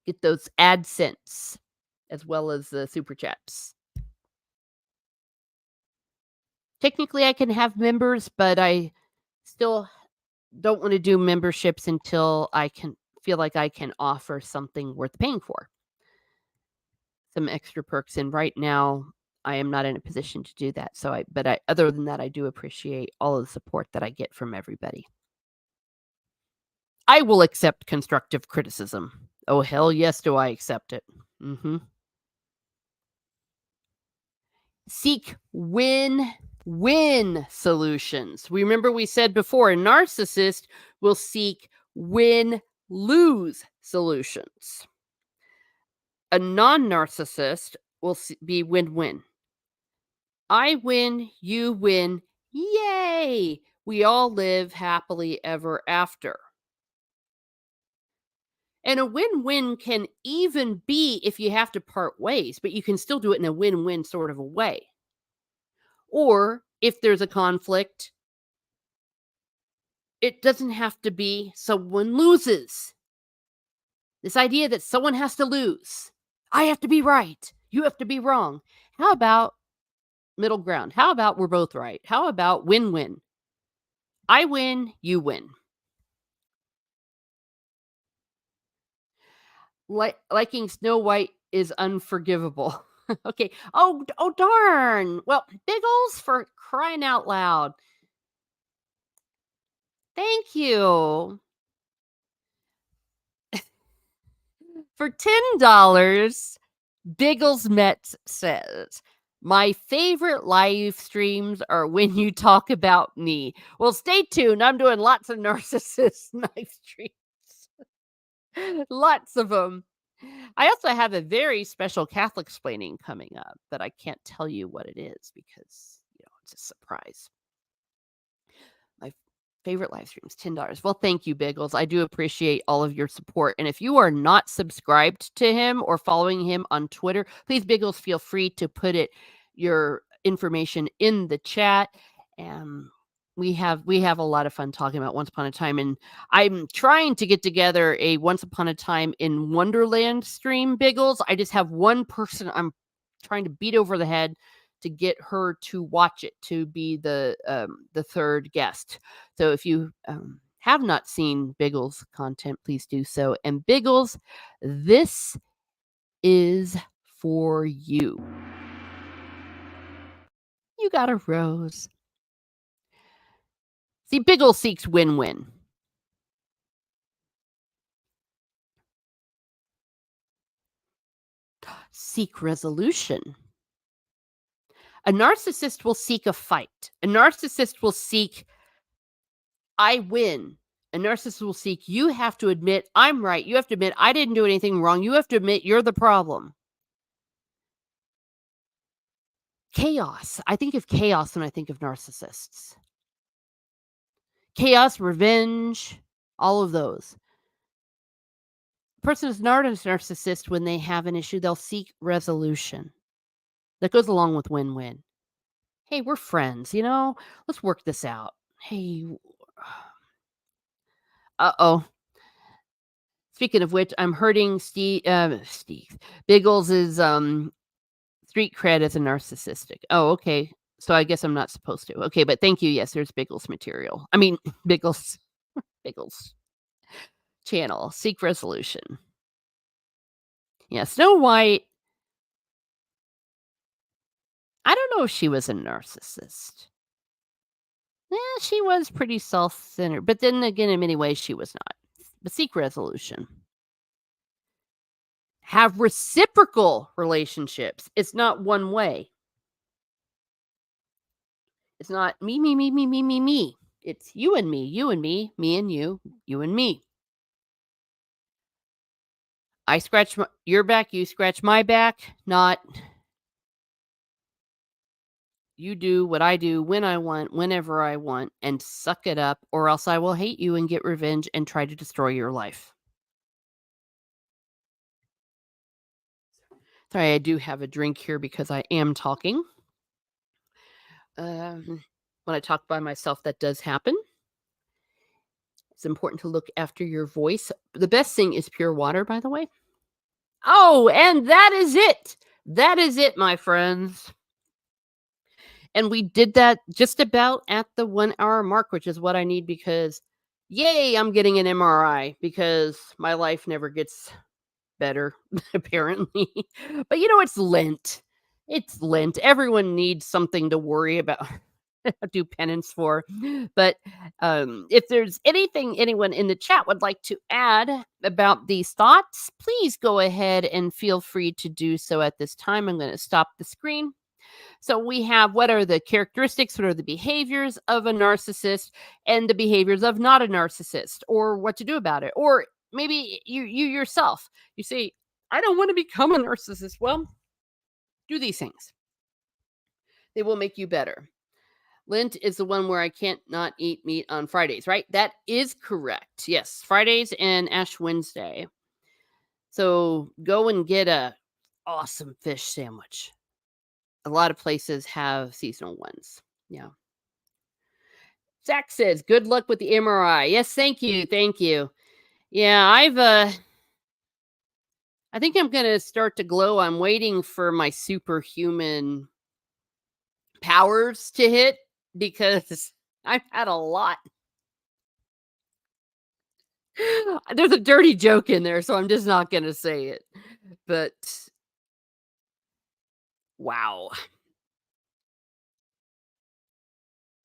Get those AdSense as well as the super chats. Technically, I can have members, but I still don't want to do memberships until I can feel like I can offer something worth paying for. Some extra perks, and right now I am not in a position to do that. But other than that, I do appreciate all of the support that I get from everybody. I will accept constructive criticism. Oh, hell yes, do I accept it. Seek win-win solutions. Remember we said before, a narcissist will seek win-lose solutions. A non-narcissist will be win-win. I win, you win. Yay! We all live happily ever after. And a win-win can even be if you have to part ways, but you can still do it in a win-win sort of a way. Or if there's a conflict, it doesn't have to be someone loses. This idea that someone has to lose. I have to be right. You have to be wrong. How about middle ground? How about we're both right? How about win-win? I win, you win. Liking Snow White is unforgivable. Okay. Oh darn. Well, Biggles for crying out loud. Thank you. For $10, Biggles Metz says, my favorite live streams are when you talk about me. Well, stay tuned. I'm doing lots of narcissist live streams. Lots of them. I also have a very special Catholic explaining coming up, but I can't tell you what it is because, it's a surprise. My favorite live streams, $10. Well, thank you, Biggles. I do appreciate all of your support. And if you are not subscribed to him or following him on Twitter, please, Biggles, feel free to put your information in the chat. And we have a lot of fun talking about Once Upon a Time, and I'm trying to get together a Once Upon a Time in Wonderland stream, Biggles. I just have one person I'm trying to beat over the head to get her to watch it, to be the third guest. So if you have not seen Biggles content, please do so. And Biggles, this is for you. You got a rose. See, Biggles seeks win-win. Seek resolution. A narcissist will seek a fight. A narcissist will seek, I win. A narcissist will seek, you have to admit I'm right. You have to admit I didn't do anything wrong. You have to admit you're the problem. Chaos. I think of chaos when I think of narcissists. Chaos, revenge, all of those. A person is not a narcissist when they have an issue. They'll seek resolution. That goes along with win-win. Hey, we're friends, let's work this out. Hey, uh-oh. Speaking of which, I'm hurting Steve. Biggles is street cred as a narcissistic. Oh, okay. So I guess I'm not supposed to. Okay, but thank you. Yes, there's Biggles material. I mean, Biggles channel. Seek resolution. Yeah, Snow White. I don't know if she was a narcissist. Yeah, she was pretty self-centered, but then again, in many ways, she was not. But seek resolution. Have reciprocal relationships. It's not one way. It's not me, me, me, me, me, me, me. It's you and me and you and me. I scratch your back, you scratch my back, not you do what I do when I want, whenever I want, and suck it up, or else I will hate you and get revenge and try to destroy your life. Sorry, I do have a drink here because I am talking. When I talk by myself, that does happen. It's important to look after your voice. The best thing is pure water, by the way. Oh, and that is it. That is it, my friends. And we did that just about at the 1 hour mark, which is what I need because, yay, I'm getting an MRI because my life never gets better, apparently. But it's Lent. It's Lent. Everyone needs something to worry about, do penance for. But if there's anything anyone in the chat would like to add about these thoughts, please go ahead and feel free to do so at this time. I'm going to stop the screen. So we have what are the characteristics, what are the behaviors of a narcissist, and the behaviors of not a narcissist, or what to do about it. Or maybe you yourself, you say, I don't want to become a narcissist. Well, do these things. They will make you better. Lent is the one where I can't not eat meat on Fridays, right? That is correct. Yes, Fridays and Ash Wednesday. So go and get a awesome fish sandwich. A lot of places have seasonal ones. Yeah. Zach says, "Good luck with the MRI." Yes, thank you, thank you. Yeah, I think I'm gonna start to glow. I'm waiting for my superhuman powers to hit because I've had a lot. There's a dirty joke in there, so I'm just not gonna say it. But wow.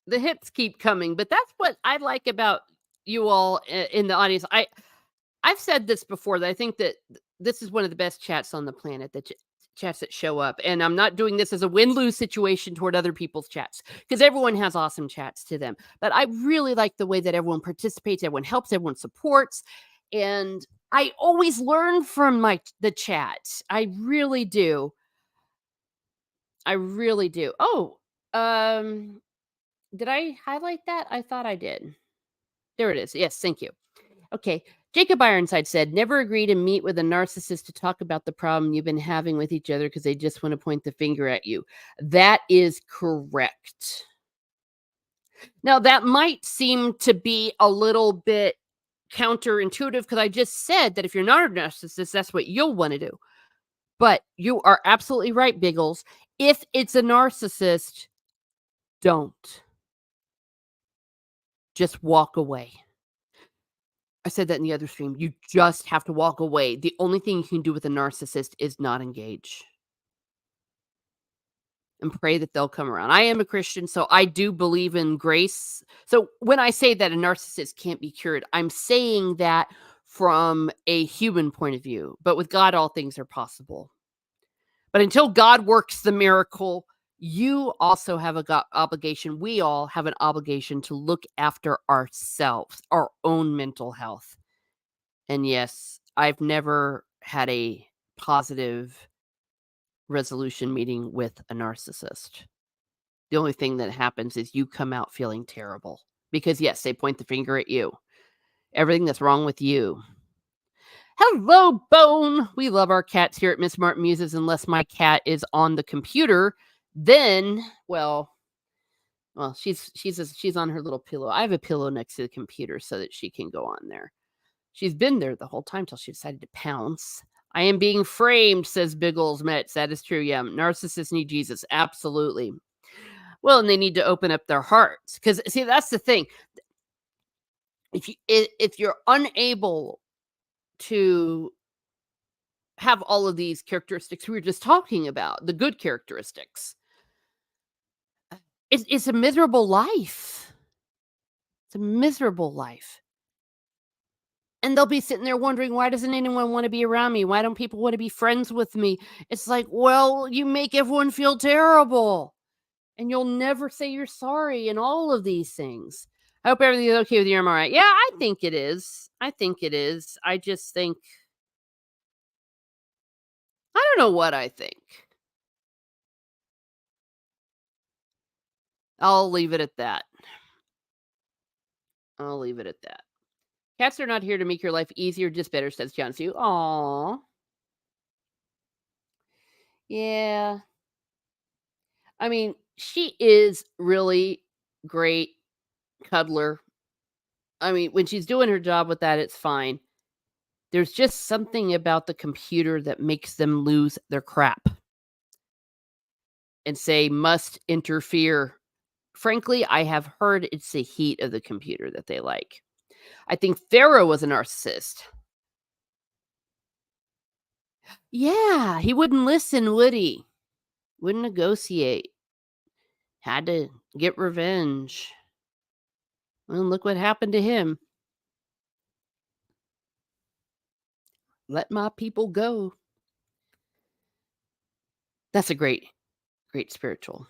The hits keep coming, but that's what I like about you all in the audience. I've said this before that I think that this is one of the best chats on the planet. The chats that show up, and I'm not doing this as a win-lose situation toward other people's chats because everyone has awesome chats to them. But I really like the way that everyone participates, everyone helps, everyone supports, and I always learn from the chat. I really do. I really do. Oh, did I highlight that? I thought I did. There it is. Yes, thank you. Okay. Jacob Ironside said, "Never agree to meet with a narcissist to talk about the problem you've been having with each other because they just want to point the finger at you." That is correct. Now, that might seem to be a little bit counterintuitive because I just said that if you're not a narcissist, that's what you'll want to do. But you are absolutely right, Biggles. If it's a narcissist, don't. Just walk away. I said that in the other stream. You just have to walk away. The only thing you can do with a narcissist is not engage and pray that they'll come around. I am a Christian, so I do believe in grace. So when I say that a narcissist can't be cured, I'm saying that from a human point of view. But with God, all things are possible. But until God works the miracle, you also have a obligation. We all have an obligation to look after ourselves, our own mental health. And yes, I've never had a positive resolution meeting with a narcissist. The only thing that happens is you come out feeling terrible because, yes, they point the finger at you. Everything that's wrong with you. Hello, Bone. We love our cats here at Miss Martin Muses. Unless my cat is on the computer, then, well, she's on her little pillow. I have a pillow next to the computer so that she can go on there. She's been there the whole time till she decided to pounce. I am being framed, says Biggles Metz. That is true. Yeah, narcissists need Jesus. Absolutely. Well, and they need to open up their hearts because, see, that's the thing. If you're unable to have all of these characteristics we were just talking about, the good characteristics, it's a miserable life. It's a miserable life. And they'll be sitting there wondering, why doesn't anyone want to be around me? Why don't people want to be friends with me? It's like, well, you make everyone feel terrible. And you'll never say you're sorry and all of these things. I hope everything is okay with your MRI. Yeah, I think it is. I think it is. I just think, I don't know what I think. I'll leave it at that. I'll leave it at that. Cats are not here to make your life easier, just better, says John Sue. Aw. Yeah. I mean, she is really great cuddler. I mean, when she's doing her job with that, it's fine. There's just something about the computer that makes them lose their crap and say, must interfere. Frankly, I have heard it's the heat of the computer that they like. I think Pharaoh was a narcissist. Yeah, he wouldn't listen, would he? Wouldn't negotiate. Had to get revenge. Well, look what happened to him. Let my people go. That's a great spiritual.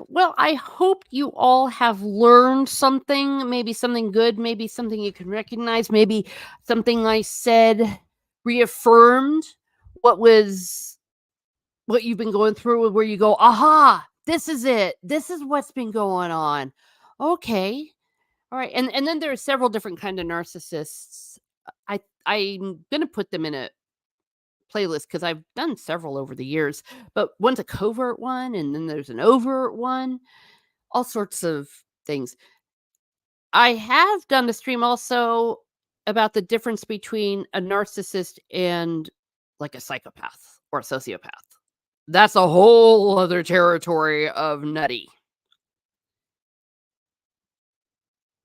Well, I hope you all have learned something, maybe something good, maybe something you can recognize, maybe something I said reaffirmed what you've been going through, where you go, aha, This is it. This is what's been going on. Okay. All right. And then there are several different kind of narcissists. I'm gonna put them in a playlist because I've done several over the years. But one's a covert one, and then there's an overt one. All sorts of things. I have done the stream also about the difference between a narcissist and like a psychopath or a sociopath. That's a whole other territory of nutty.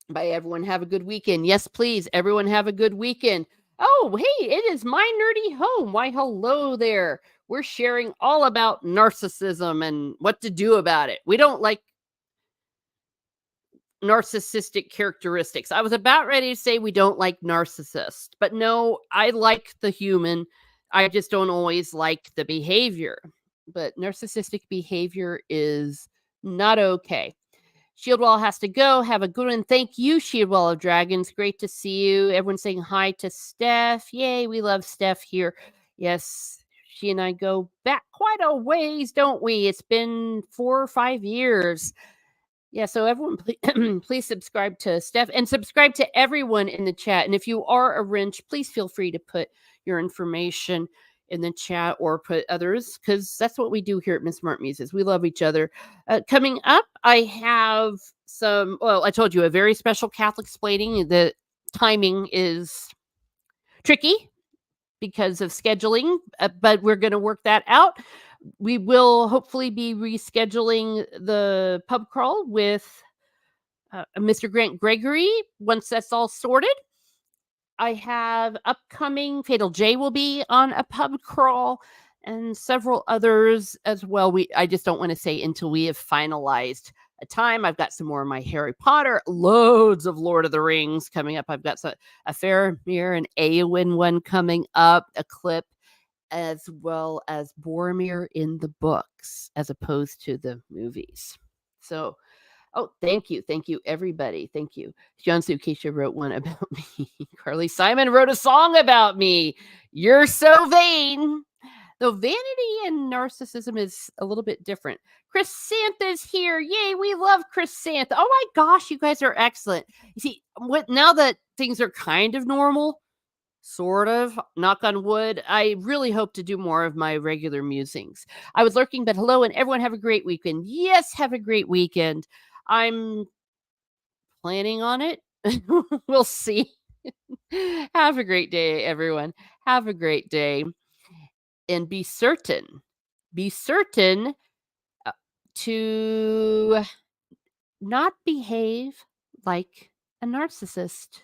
Bye, everyone. Have a good weekend. Yes, please. Everyone have a good weekend. Oh, hey, it is my nerdy home. Why, hello there. We're sharing all about narcissism and what to do about it. We don't like narcissistic characteristics. I was about ready to say we don't like narcissists, but no, I like the human. I just don't always like the behavior. But narcissistic behavior is not okay. Shieldwall has to go. Have a good one. Thank you, Shieldwall of Dragons. Great to see you. Everyone saying hi to Steph. Yay, we love Steph here. Yes, she and I go back quite a ways, don't we? It's been 4 or 5 years. Yeah, so everyone, please subscribe to Steph and subscribe to everyone in the chat. And if you are a wrench, please feel free to put your information in the chat or put others, because that's what we do here at Miss Smart Muses. We love each other. Coming up, I have I told you, a very special Catholic splaining. The timing is tricky because of scheduling, but we're going to work that out. We will hopefully be rescheduling the pub crawl with Mr. Grant Gregory once that's all sorted. I have upcoming Fatal J will be on a pub crawl and several others as well. I just don't want to say until we have finalized a time. I've got some more of my Harry Potter, loads of Lord of the Rings coming up. I've got a Faramir and Eowyn one coming up, a clip, as well as Boromir in the books as opposed to the movies. So, thank you, everybody. Thank you. John Keisha wrote one about me. Carly Simon wrote a song about me. You're so vain. Though vanity and narcissism is a little bit different. Chris Santha's here. Yay, we love Chris Santha. Oh my gosh, you guys are excellent. You see, now that things are kind of normal, sort of, knock on wood, I really hope to do more of my regular musings. I was lurking, but hello, and everyone have a great weekend. Yes, have a great weekend. I'm planning on it. We'll see. Have a great day, everyone. Have a great day. And be certain to not behave like a narcissist.